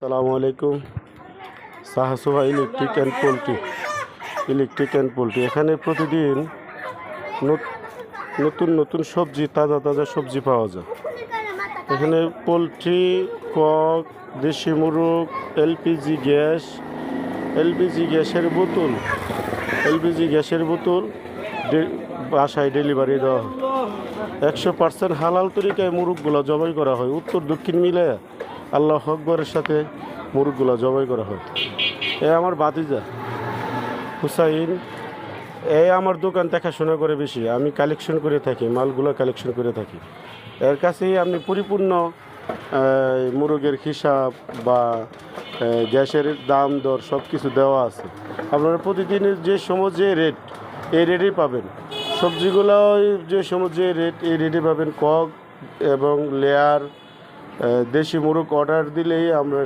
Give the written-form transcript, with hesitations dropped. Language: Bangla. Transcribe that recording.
আসসালামু আলাইকুম। সাহাসোহা ইলেকট্রিক অ্যান্ড পোলট্রি এখানে প্রতিদিন নতুন নতুন সবজি, তাজা তাজা সবজি পাওয়া যায়। এখানে পোলট্রি, কক, দেশি মুরগ, এলপিজি গ্যাসের বোতল বাসায় ডেলিভারি দেওয়া হয়। 100% হালাল তরিকায় মুরগগুলো জবাই করা হয়। উত্তর দক্ষিণ মিলে আল্লাহ আকবরের সাথে মুরগগুলো জবাই করা হয়। এ আমার ভাতিজা হুসাইন, আমার দোকান দেখাশোনা করে বেশি, আমি কালেকশন করে থাকি, মালগুলো কালেকশন করে থাকি। এর কাছেই আপনি পরিপূর্ণ মুরগের হিসাব বা গ্যাসের দাম দর সব কিছু দেওয়া আছে। আপনারা প্রতিদিনের যে সময় যে রেট, এই রেটেই পাবেন। সবজিগুলো যে সময় যে রেট, এই রেটে পাবেন। কক এবং লেয়ার, দেশি মুরগ অর্ডার দিলেই আমরা